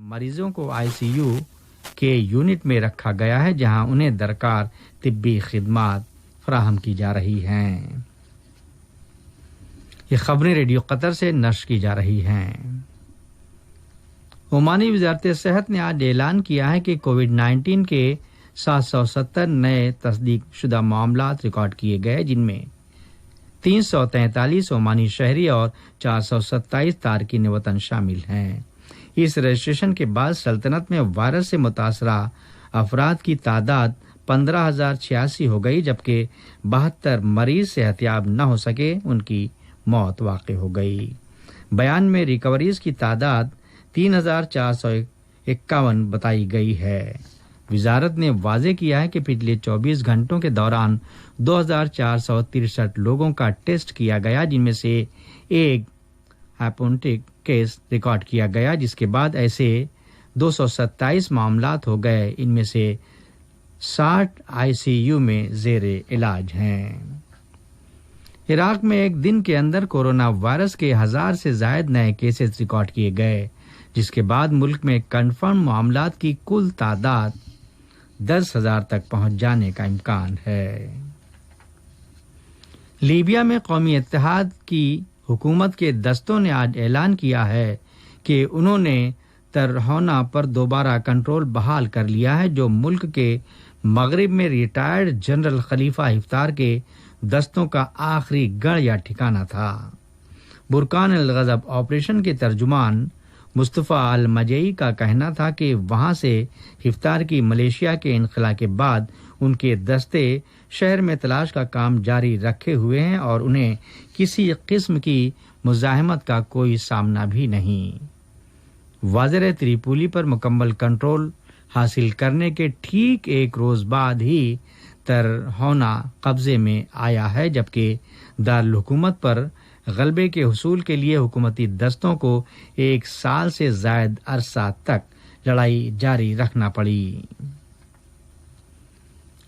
मरीजों को आईसीयू के यूनिट में रखा गया है, जहां उन्हें दरकार तिब्बी खिदमात फराहम की जा रही हैं। ये खबरें रेडियो कतर से नश्र की जा रही हैं। ओमानी वज़ारत सेहत ने आज ऐलान किया है कि कोविड-19 के 770 नए तस्दीक शुदा मामलात रिकॉर्ड किए गए, जिनमें 343 ओमानी शहरी और 427 तारकीन वतन शामिल हैं। इस रजिस्ट्रेशन के बाद सल्तनत में वायरस से मुतासरा अफराद की तादाद 15,086 हो गई, जबकि 72 मरीज सेहतियाब न हो सके, उनकी मौत वाक़ हो गई। बयान में रिकवरीज की तादाद 3,451 बताई गई है। वजारत ने वाज़ेह किया है कि पिछले 24 घंटों के दौरान 2,463 लोगों का टेस्ट किया गया, जिनमें से एक हेपेटाइटिस केस रिकॉर्ड किया गया, जिसके बाद ऐसे 227 मामलात हो गए। इनमें से 60 आईसीयू में ज़ेरे इलाज हैं। इराक में एक दिन के अंदर कोरोना वायरस के 1000 से ज़ायद नए केसेस रिकॉर्ड किए गए, जिसके बाद मुल्क में कंफर्म मामलात की कुल तादाद 10,000 तक पहुंच जाने का इम्कान है। लीबिया में कौमी इत्तेहाद की हुकूमत के दस्तों ने आज ऐलान किया है कि उन्होंने तरहौना पर दोबारा कंट्रोल बहाल कर लिया है, जो मुल्क के मगरिब में रिटायर्ड जनरल खलीफा हिफ्तार के दस्तों का आखिरी गढ़ या ठिकाना था। बुरकान अल गज़ब ऑपरेशन के तर्जुमान मुस्तफ़ा अल मजई का कहना था कि वहां से हिफ्तार की मलेशिया के इनखला के बाद उनके दस्ते शहर में तलाश का काम जारी रखे हुए हैं और उन्हें किसी किस्म की मुज़ाहमत का कोई सामना भी नहीं। वाज़ेर त्रिपोली पर मुकम्मल कंट्रोल हासिल करने के ठीक एक रोज बाद ही तरहौना कब्जे में आया है, जबकि दारुल हुकूमत पर गलबे के हुसूल के लिए हुकूमती दस्तों को 1 साल से ज़ायद अरसा तक लड़ाई जारी रखना पड़ी।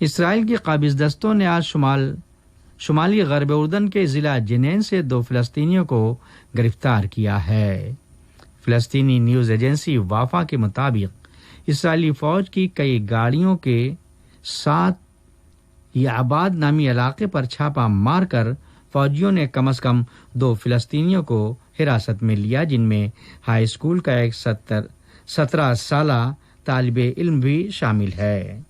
इसराइल के काबिज दस्तों ने आज शुमाली गरब उर्दन के जिला जिनेन से 2 फिलिस्तीनियों को गिरफ्तार किया है। फिलिस्तीनी न्यूज एजेंसी वाफा के मुताबिक इसराइली फौज की कई गाड़ियों के साथ याबाद नामी इलाके पर छापा मारकर फौजियों ने कम से कम 2 फिलिस्तीनियों को हिरासत में लिया, जिनमें हाई स्कूल का एक 17 साला तालिबे इल्म भी शामिल है।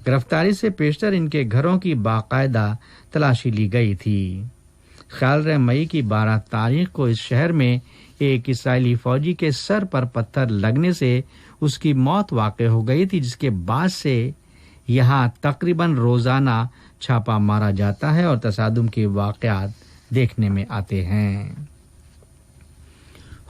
गिरफ्तारी से पेशतर इनके घरों की बाकायदा तलाशी ली गई थी। ख्याल रहे मई की 12 तारीख को इस शहर में एक इसराइली फौजी के सर पर पत्थर लगने से उसकी मौत वाक़ हो गई थी, जिसके बाद से यहाँ तकरीबन रोजाना छापा मारा जाता है और तसादुम के वाक़यात देखने में आते हैं।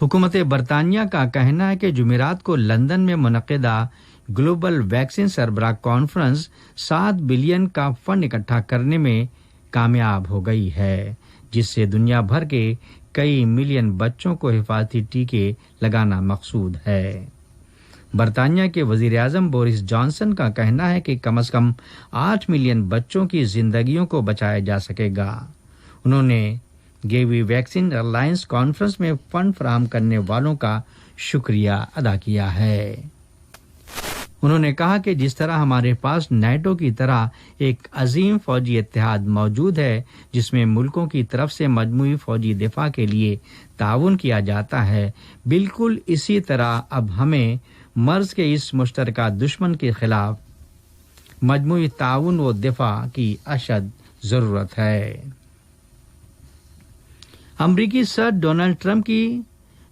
हुकूमत बरतानिया का कहना है कि जुमेरात को लंदन में मुनक़िदा ग्लोबल वैक्सीन सरबराह कॉन्फ्रेंस 7 बिलियन का फंड इकट्ठा करने में कामयाब हो गई है, जिससे दुनिया भर के कई मिलियन बच्चों को हिफाजती टीके लगाना मकसूद है। बरतानिया के वजीर आज़म बोरिस जॉनसन का कहना है कि कम से कम 8 मिलियन बच्चों की जिंदगियों को बचाया जा सकेगा। उन्होंने गेवी वैक्सीन अलायंस कॉन्फ्रेंस में फंड फराहम करने वालों का शुक्रिया अदा किया है। उन्होंने कहा कि जिस तरह हमारे पास नेटो की तरह एक अजीम फौजी इत्तेहाद मौजूद है, जिसमें मुल्कों की तरफ से मजमूई फौजी दिफा के लिए ताउन किया जाता है, बिल्कुल इसी तरह अब हमें मर्ज के इस मुश्तरका दुश्मन के खिलाफ मजमूई ताउन व दिफा की अशद जरूरत है। अमरीकी सदर डोनाल्ड ट्रंप की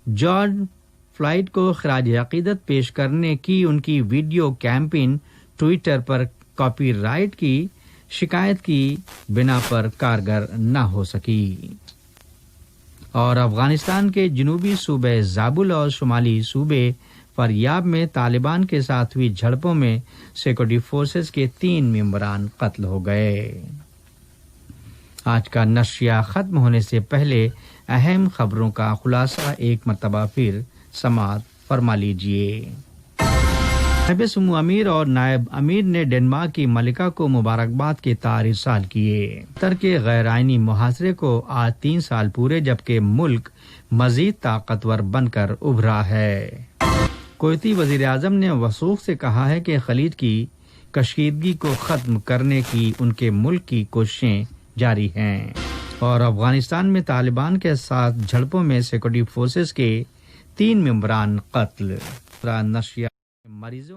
जॉर्ज फ्लॉयड को खराज अकीदत पेश करने की उनकी वीडियो कैंपेन ट्विटर पर कॉपीराइट की शिकायत की बिना पर कारगर न हो सकी। और अफगानिस्तान के जनूबी सूबे जाबुल और शुमाली सूबे फरियाब में तालिबान के साथ हुई झड़पों में सिक्योरिटी फोर्सेस के 3 मेंबरान कत्ल हो गए। आज का नशिया खत्म होने से पहले अहम खबरों का खुलासा एक मर्तबा फिर समाअत फरमा लीजिए। नायब सुमू अमीर और नायब अमीर ने डेनमार्क की मलिका को मुबारकबाद के तार इरसाल किए। कतर के गैर आईनी मुहासरे को आज 3 साल पूरे, जबकि मुल्क मजीद ताकतवर बनकर उभरा है। کویتی وزیر اعظم نے وثوق سے کہا ہے کہ خلیج کی کشیدگی کو ختم کرنے کی ان کے ملک کی کوششیں جاری ہیں۔ اور افغانستان میں طالبان کے ساتھ جھڑپوں میں سیکورٹی فورسز کے 3 ممبران قتل۔ نشریات مریضوں